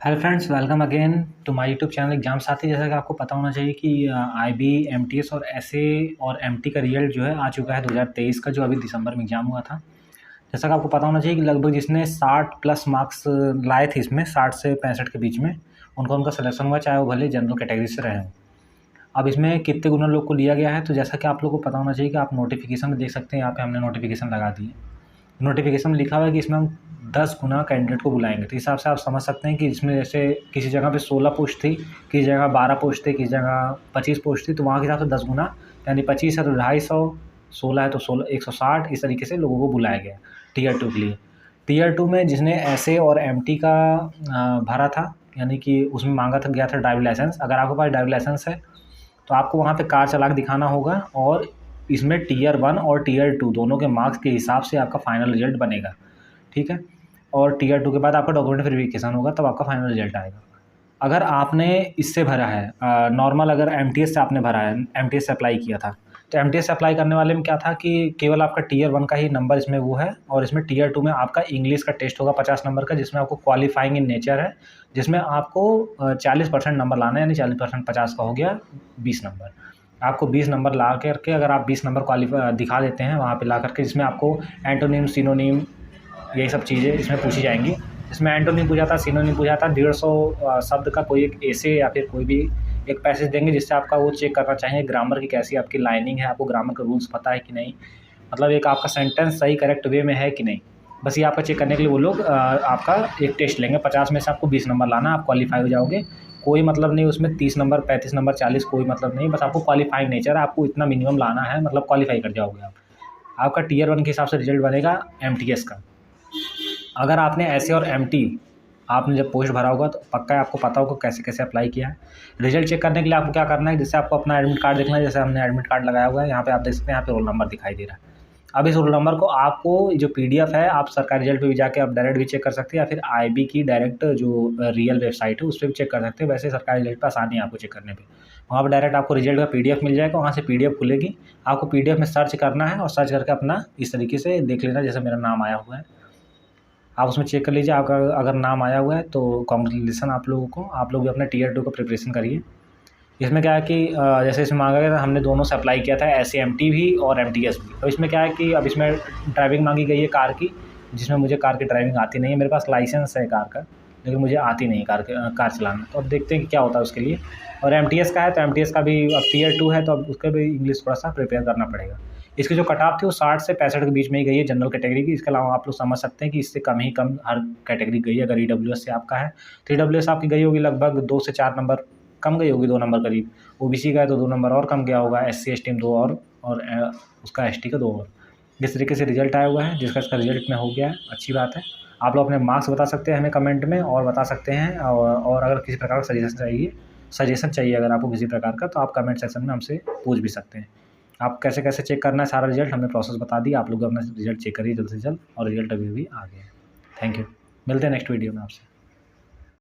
Hello friends, welcome again to my YouTube channel exam Saathi. जैसा कि आपको पता होना चाहिए कि आईबी, एमटीएस और एसए और एमटी का रिजल्ट जो है आ चुका है 2023 का, जो अभी दिसंबर में एग्जाम हुआ था। जैसा कि आपको पता होना चाहिए कि लगभग जिसने 60 प्लस मार्क्स लाए थे इसमें 60 से 65 के बीच में उनका सिलेक्शन हुआ, चाहे वो भले जनरल कैटेगरी से रहे हों। अब इसमें कितने गुना लोग को लिया गया है, तो जैसा कि आप लोगों को पता होना चाहिए कि आप नोटिफिकेशन में देख सकते हैं। यहाँ पे हमने नोटिफिकेशन लगा दी है। नोटिफिकेशन में लिखा हुआ है कि इसमें हम 10 गुना कैंडिडेट को बुलाएंगे। तो इस हिसाब से आप समझ सकते हैं कि इसमें जैसे किसी जगह पे 16 पोस्ट थी, किसी जगह 12 पोस्ट थी, किसी जगह 25 पोस्ट थी, तो वहाँ के हिसाब से 10 गुना यानी 25 है तो 250, 16 है तो 160, इस तरीके से लोगों को बुलाया गया टीयर 2 के लिए। टीयर 2 में जिसने एसए और एमटी का भरा था, यानी कि उसमें मांगा था गया था ड्राइविंग लाइसेंस। अगर आपके पास ड्राइविंग लाइसेंस है तो आपको वहाँ पे कार चला के दिखाना होगा, और इसमें टीयर 1 और टीयर 2 दोनों के मार्क्स के हिसाब से आपका फाइनल रिजल्ट बनेगा, ठीक है। और टीयर 2 के बाद आपका डॉक्यूमेंट वेरिफिकेशन होगा, तब आपका फाइनल रिजल्ट आएगा। अगर आपने इससे भरा है नॉर्मल, अगर एमटीएस से आपने भरा है, एमटीएस से अप्लाई किया था, तो एमटीएस से अप्लाई करने वाले में क्या था कि केवल आपका टीयर 1 का ही नंबर इसमें वो है, और इसमें टीयर 2 में आपका इंग्लिश का टेस्ट होगा 50 नंबर का, जिसमें आपको क्वालिफाइंग इन नेचर है, जिसमें आपको 40% नंबर लाना है, यानी 40% 50 का हो गया 20 नंबर। आपको 20 नंबर ला करके अगर आप 20 नंबर क्वालिफाई दिखा देते हैं वहाँ पे ला करके, जिसमें आपको एंटोनिम, सिनोनिम, यही सब चीज़ें इसमें पूछी जाएंगी। इसमें एंटोनिम पूछा था, सिनोनिम पूछा था, 150 शब्द का कोई एक ऐसे या फिर कोई भी एक पैसेज देंगे, जिससे आपका वो चेक करना चाहिए ग्रामर की कैसी आपकी लाइनिंग है, आपको ग्रामर के रूल्स पता है कि नहीं, मतलब एक आपका सेंटेंस सही करेक्ट वे में है कि नहीं। बस ये आपका चेक करने के लिए वो लोग आपका एक टेस्ट लेंगे। 50 में से आपको 20 नंबर लाना, आप क्वालिफाई हो जाओगे। कोई मतलब नहीं उसमें 30 नंबर, 35 नंबर, 40, कोई मतलब नहीं, बस आपको क्वालिफाइंग नेचर है, आपको इतना मिनिमम लाना है, मतलब क्वालिफाई कर जाओगे आप। आपका टीयर 1 के हिसाब से रिजल्ट बनेगा एमटीएस का। अगर आपने एसए और एमटी आपने जब पोस्ट भरा होगा तो पक्का है आपको पता होगा कैसे कैसे अप्लाई किया है। रिजल्ट चेक करने के लिए आपको क्या करना है, जैसे आपको अपना एडमिट कार्ड देखना है, जैसे हमने एडमिट कार्ड लगाया हुआ है, यहाँ पे आप देख सकते हैं, यहाँ पे रोल नंबर दिखाई दे रहा है। अब इस रोल नंबर को आपको जो पीडीएफ है, आप सरकारी रिजल्ट पे भी जाके आप डायरेक्ट भी चेक कर सकते हैं, या फिर आईबी की डायरेक्ट जो रियल वेबसाइट है उस पर भी चेक कर सकते हैं। वैसे सरकारी रिजल्ट पर आसानी है आपको चेक करने पे, वहाँ पर डायरेक्ट आपको रिजल्ट का पीडीएफ मिल जाएगा। वहाँ से पीडीएफ खुलेगी, आपको पीडीएफ में सर्च करना है और सर्च करके अपना इस तरीके से देख लेना, जैसे मेरा नाम आया हुआ है, आप उसमें चेक कर लीजिए। आपका अगर नाम आया हुआ है तो कांग्रेचुलेसन आप लोगों को, आप लोग भी अपना टीयर 2 का प्रिपरेशन करिए। इसमें क्या है कि जैसे इसमें मांगा गया था, हमने दोनों से अप्लाई किया था, एसए एमटी भी और एमटीएस भी। तो इसमें क्या है कि अब इसमें ड्राइविंग मांगी गई है कार की, जिसमें मुझे कार की ड्राइविंग आती नहीं है। मेरे पास लाइसेंस है कार का, लेकिन मुझे आती नहीं कार चलाना। तो अब देखते हैं कि क्या होता है उसके लिए। और एमटीएस का है तो एमटीएस का भी अब टीयर 2 है, तो अब उसका भी इंग्लिश थोड़ा सा प्रिपेयर करना पड़ेगा। इसकी जो कट ऑफ थी वो 60 से 65 के बीच में ही गई है जनरल कैटेगरी की। इसके अलावा आप लोग समझ सकते हैं कि इससे कम ही कम हर कैटेगरी गई है। अगर ईडब्ल्यूएस से आपका है तो ईडब्ल्यूएस आपकी गई होगी लगभग 2 से 4 नंबर कम गई होगी, 2 नंबर करीब। ओबीसी का है तो 2 नंबर और कम गया होगा, एससी एसटी में 2 और उसका एसटी का 2 और। इस तरीके से रिजल्ट आया हुआ है, जिसका इसका रिजल्ट में हो गया है, अच्छी बात है। आप लोग अपने मार्क्स बता सकते हैं हमें कमेंट में, और बता सकते हैं। और अगर किसी प्रकार का सजेशन चाहिए अगर आपको किसी प्रकार का, तो आप कमेंट सेक्शन में हमसे पूछ भी सकते हैं। आप कैसे कैसे चेक करना है सारा रिजल्ट हमने प्रोसेस बता दी। आप लोग अपना रिजल्ट चेक करिए जल्द से जल्द, और रिजल्ट अभी भी आ गया है। थैंक यू, मिलते हैं नेक्स्ट वीडियो में आपसे।